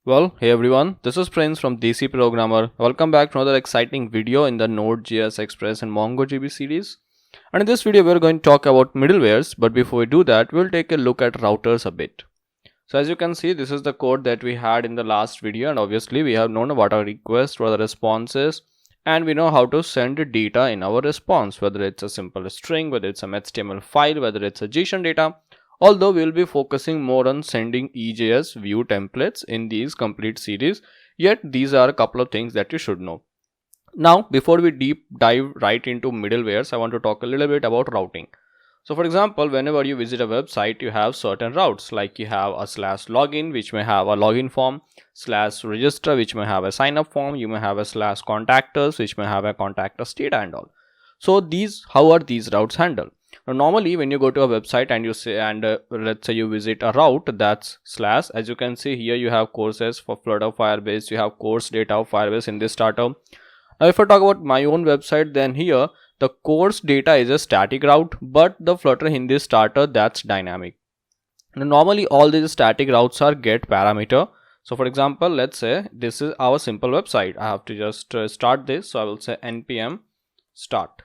Well, hey everyone, this is Prince from DC Programmer. Welcome back to another exciting video in the Node.js Express and MongoDB series. And in this video, we're going to talk about middlewares, but before we do that, we'll take a look at routers a bit. So as you can see, this is the code that we had in the last video, and obviously we have known what our request, what the response is, and we know how to send data in our response, whether it's a simple string, whether it's an HTML file, whether it's a JSON data. Although we will be focusing more on sending EJS view templates in these complete series, yet these are a couple of things that you should know. Now, before we deep dive right into middlewares, I want to talk a little bit about routing. So for example, whenever you visit a website, you have certain routes, like you have a /login, which may have a login form, /register, which may have a sign up form, you may have a /contactors, which may have a contact us data and all. So how are these routes handled? Now, normally when you go to a website and you say, let's say you visit a route that's /, as you can see here, you have courses for Flutter Firebase, you have course data of Firebase in this starter. Now if I talk about my own website, then here the course data is a static route, but the Flutter in this starter, that's dynamic. Now normally all these static routes are get parameter. So for example, let's say this is our simple website. I have to just start this. So I will say npm start.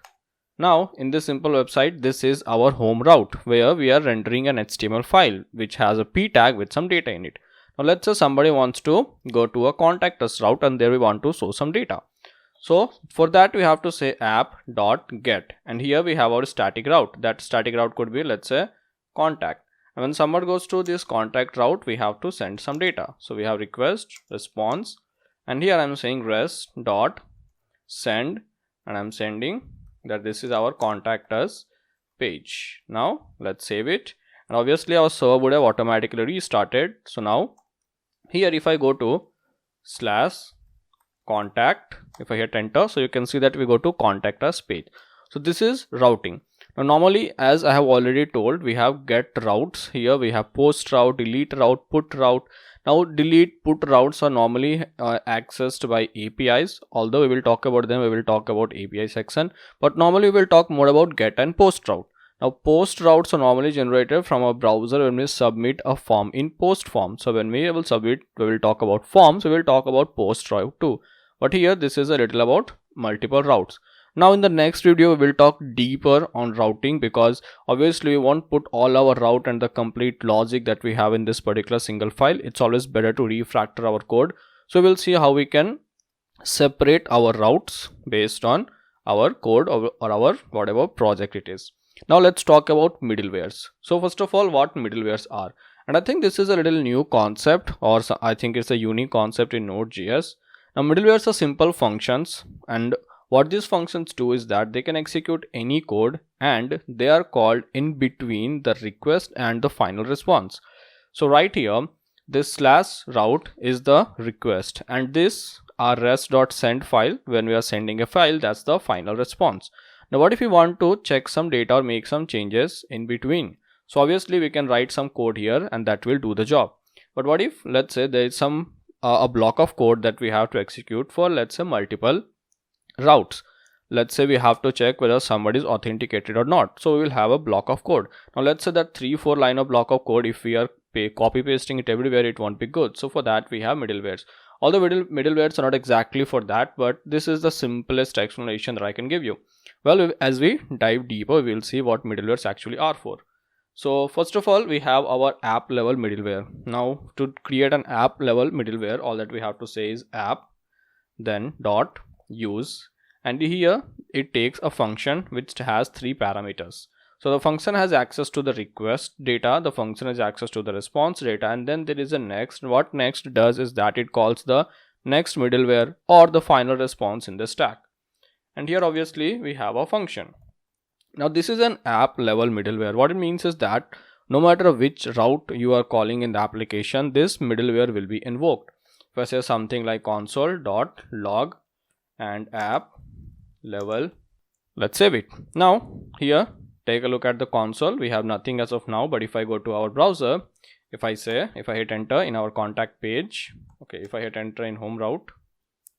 Now in this simple website, this is our home route where we are rendering an HTML file which has a p tag with some data in it. Now let's say somebody wants to go to a contact us route and there we want to show some data. So for that we have to say app.get, and here we have our static route. That static route could be, let's say, contact. And when someone goes to this contact route, we have to send some data. So we have request, response, and here I'm saying res.send, and I'm sending that this is our contact us page. Now let's save it, and obviously our server would have automatically restarted. So now here if I go to /contact, if I hit enter, so you can see that we go to contact us page. So this is routing. Now normally, as I have already told, we have get routes. Here we have post route, delete route, put route. Now delete, put routes are normally accessed by APIs. Although we will talk about them, we will talk about API section, but normally we will talk more about get and post route. Now post routes are normally generated from a browser when we submit a form in post form. So when we will submit, we will talk about forms, we will talk about post route too. But here this is a little about multiple routes. Now in the next video we will talk deeper on routing, because obviously we won't put all our route and the complete logic that we have in this particular single file. It's always better to refactor our code. So we'll see how we can separate our routes based on our code or our whatever project it is. Now let's talk about middlewares. So first of all, what middlewares are, and I think this is a little new concept, or I think it's a unique concept in Node.js. Now middlewares are simple functions, and what these functions do is that they can execute any code and they are called in between the request and the final response. So right here, this /route is the request, and this our res.send file, when we are sending a file, that's the final response. Now what if we want to check some data or make some changes in between? So obviously we can write some code here and that will do the job. But what if, let's say, there is some a block of code that we have to execute for, let's say, multiple routes. Let's say we have to check whether somebody is authenticated or not. So we will have a block of code. Now let's say that 3-4 line of block of code, if we are copy pasting it everywhere, it won't be good. So for that we have middlewares. Although middlewares are not exactly for that, but this is the simplest explanation that I can give you. Well, as we dive deeper, we'll see what middlewares actually are for. So first of all, we have our app level middleware. Now to create an app level middleware, all that we have to say is app, then dot use, and here it takes a function which has 3 parameters. So the function has access to the request data, the function has access to the response data, and then there is a next. What next does is that it calls the next middleware or the final response in the stack. And here obviously we have a function. Now this is an app level middleware. What it means is that no matter which route you are calling in the application, this middleware will be invoked. If I say something like console.log and app level, let's save it. Now here take a look at the console. We have nothing as of now, but if I go to our browser, if I hit enter in our contact page, okay, if I hit enter in home route,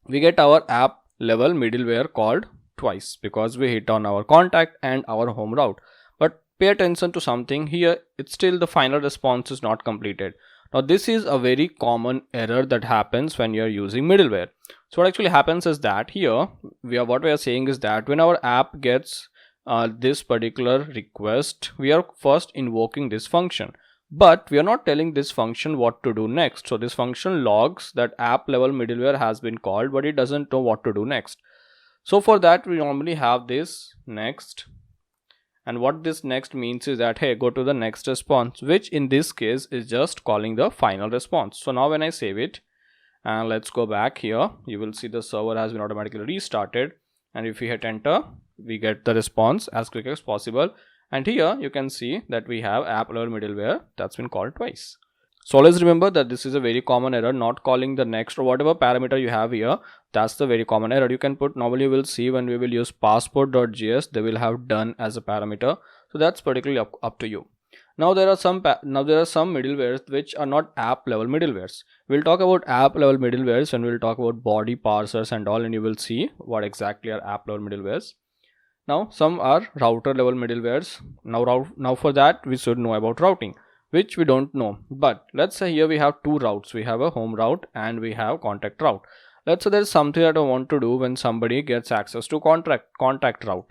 we get our app level middleware called twice because we hit on our contact and our home route. But pay attention to something here, it's still the final response is not completed. Now this is a very common error that happens when you're using middleware. So what actually happens is that here what we are saying is that when our app gets this particular request, we are first invoking this function, but we are not telling this function what to do next. So this function logs that app level middleware has been called, but it doesn't know what to do next. So for that we normally have this next, and what this next means is that, hey, go to the next response, which in this case is just calling the final response. So now when I save it and let's go back here, you will see the server has been automatically restarted, and if we hit enter, we get the response as quick as possible. And here you can see that we have app level middleware that's been called twice. So always remember that this is a very common error, not calling the next or whatever parameter you have here. That's the very common error. You can put, normally you will see when we will use passport.js, they will have done as a parameter. So that's particularly up to you. Now there are some middlewares which are not app level middlewares. We'll talk about app level middlewares when we'll talk about body parsers and all, and you will see what exactly are app level middlewares. Now some are router level middlewares. Now for that we should know about routing, which we don't know. But let's say here we have two routes. We have a home route and we have contact route. Let's say there's something that I want to do when somebody gets access to contact route.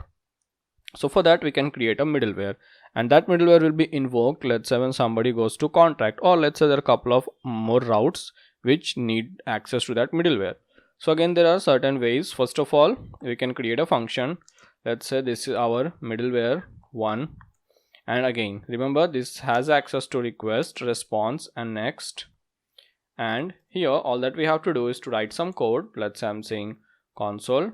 So for that we can create a middleware, and that middleware will be invoked, let's say when somebody goes to contact, or let's say there are a couple of more routes which need access to that middleware. So again, there are certain ways. First of all, we can create a function. Let's say this is our middleware 1, and again remember this has access to request, response and next. And here all that we have to do is to write some code. Let's say I'm saying console.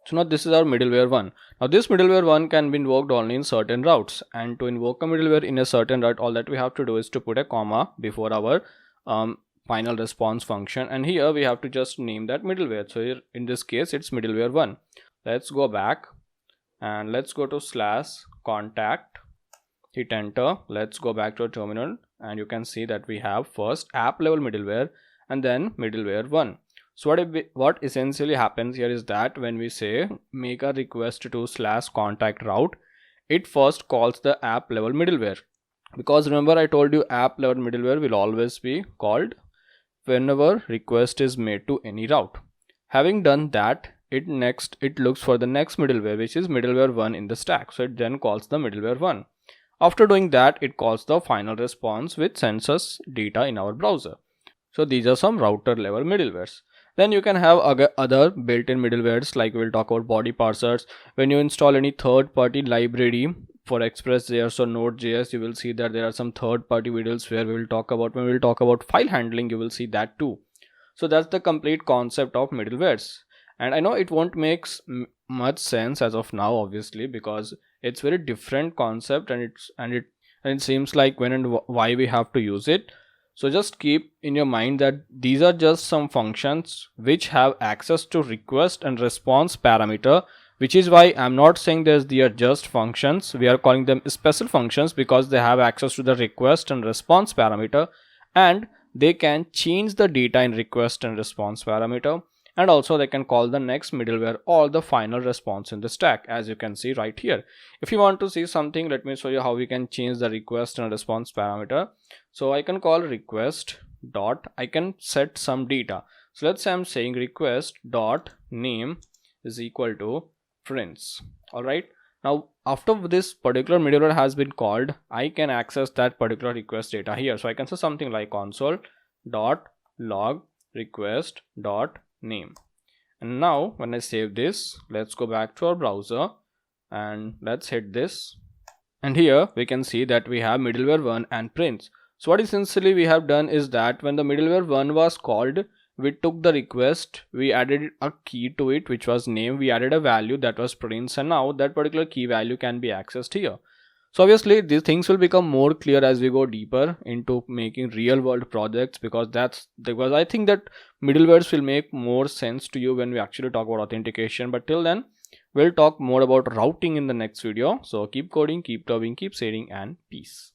So now this is our middleware 1. Now this middleware 1 can be invoked only in certain routes, and to invoke a middleware in a certain route, all that we have to do is to put a comma before our final response function, and here we have to just name that middleware. So here in this case it's middleware 1. Let's go back and let's go to /contact, hit enter. Let's go back to a terminal, and you can see that we have first app level middleware and then middleware 1. So what essentially happens here is that when we say make a request to /contact route, it first calls the app level middleware, because remember I told you app level middleware will always be called whenever request is made to any route. Having done that, it looks for the next middleware, which is middleware 1 in the stack. So it then calls the middleware 1. After doing that, it calls the final response, which sends us data in our browser. So these are some router level middlewares. Then you can have other built-in middlewares, like we'll talk about body parsers. When you install any third-party library for Express.js or Node.js, you will see that there are some third-party videos where we will talk about, when we'll talk about file handling, you will see that too. So that's the complete concept of middlewares. And I know it won't make much sense as of now, obviously, because it's very different concept, and it seems like when and why we have to use it. So just keep in your mind that these are just some functions which have access to request and response parameter, which is why I'm not saying they are just functions. We are calling them special functions because they have access to the request and response parameter, and they can change the data in request and response parameter. And also they can call the next middleware or the final response in the stack, as you can see right here. If you want to see something, let me show you how we can change the request and response parameter. So I can call request dot, I can set some data. So let's say I'm saying request dot name is equal to prince. All right. Now after this particular middleware has been called, I can access that particular request data here. So I can say something like console dot log request dot name. And now when I save this, let's go back to our browser and let's hit this, and here we can see that we have middleware 1 and prince. So what essentially we have done is that when the middleware 1 was called, we took the request, we added a key to it which was name, we added a value that was prince, and now that particular key value can be accessed here. So obviously these things will become more clear as we go deeper into making real world projects, because I think that middlewares will make more sense to you when we actually talk about authentication. But till then, we'll talk more about routing in the next video. So keep coding, keep loving, keep sharing, and peace.